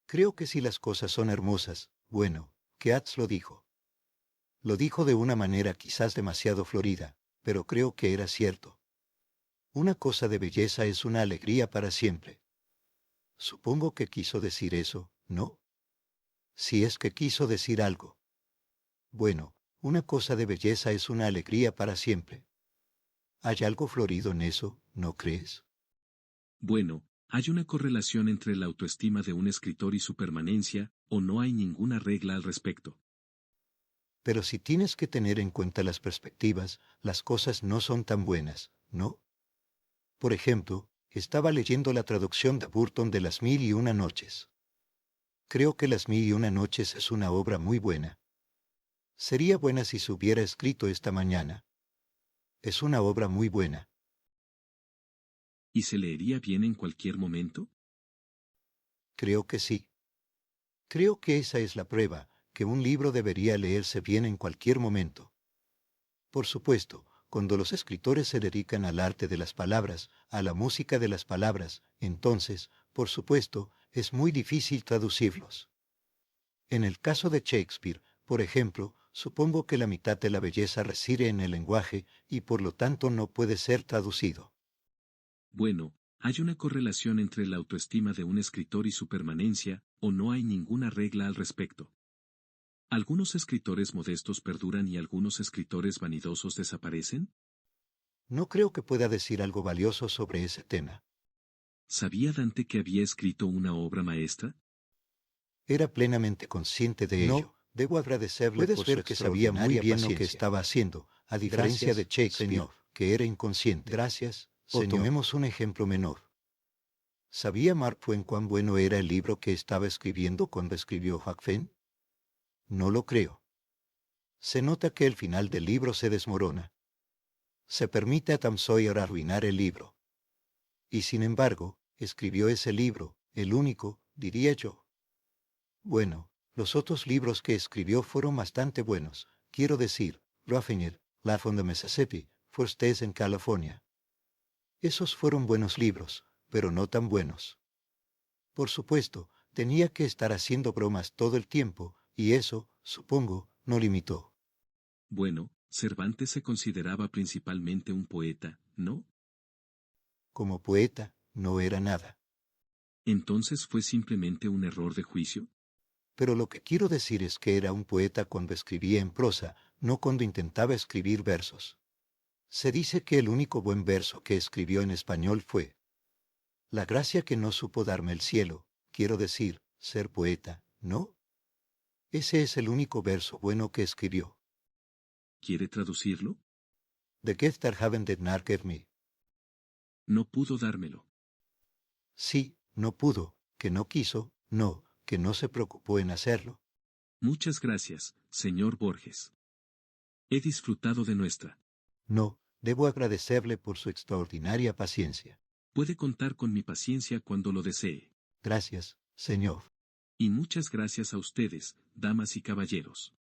Creo que si las cosas son hermosas, bueno, Keats lo dijo. Lo dijo de una manera quizás demasiado florida, pero creo que era cierto. Una cosa de belleza es una alegría para siempre. Supongo que quiso decir eso, ¿no? Si es que quiso decir algo. Bueno, una cosa de belleza es una alegría para siempre. ¿Hay algo florido en eso, no crees? Bueno, ¿hay una correlación entre la autoestima de un escritor y su permanencia, o no hay ninguna regla al respecto? Pero si tienes que tener en cuenta las perspectivas, las cosas no son tan buenas, ¿no? Por ejemplo, estaba leyendo la traducción de Burton de Las Mil y Una Noches. Creo que Las Mil y Una Noches es una obra muy buena. Sería buena si se hubiera escrito esta mañana. Es una obra muy buena. ¿Y se leería bien en cualquier momento? Creo que sí. Creo que esa es la prueba, que un libro debería leerse bien en cualquier momento. Por supuesto, cuando los escritores se dedican al arte de las palabras, a la música de las palabras, entonces, por supuesto, es muy difícil traducirlos. En el caso de Shakespeare, por ejemplo, supongo que la mitad de la belleza reside en el lenguaje y por lo tanto no puede ser traducido. Bueno, ¿hay una correlación entre la autoestima de un escritor y su permanencia, o no hay ninguna regla al respecto? ¿Algunos escritores modestos perduran y algunos escritores vanidosos desaparecen? No creo que pueda decir algo valioso sobre ese tema. ¿Sabía Dante que había escrito una obra maestra? Era plenamente consciente de ello. No, debo agradecerle por ver que sabía muy bien lo que estaba haciendo, a diferencia de Shakespeare, señor, que era inconsciente. Gracias, señor. O tomemos un ejemplo menor. ¿Sabía Mark Twain cuán bueno era el libro que estaba escribiendo cuando escribió Huck Finn? No lo creo. Se nota que el final del libro se desmorona. Se permite a Tom Sawyer arruinar el libro. Y sin embargo, escribió ese libro, el único, diría yo. Bueno, los otros libros que escribió fueron bastante buenos. Quiero decir, Roughing It, Life on the Mississippi, First Days in California. Esos fueron buenos libros, pero no tan buenos. Por supuesto, tenía que estar haciendo bromas todo el tiempo, y eso, supongo, no limitó. Bueno, Cervantes se consideraba principalmente un poeta, ¿no? Como poeta, no era nada. ¿Entonces fue simplemente un error de juicio? Pero lo que quiero decir es que era un poeta cuando escribía en prosa, no cuando intentaba escribir versos. Se dice que el único buen verso que escribió en español fue la gracia que no supo darme el cielo, quiero decir, ser poeta, ¿no? Ese es el único verso bueno que escribió. ¿Quiere traducirlo? De Gethard haben den Narkev me. No pudo dármelo. Sí, no pudo, que no quiso, no, que no se preocupó en hacerlo. Muchas gracias, señor Borges. He disfrutado de nuestra. No, debo agradecerle por su extraordinaria paciencia. Puede contar con mi paciencia cuando lo desee. Gracias, señor. Y muchas gracias a ustedes, damas y caballeros.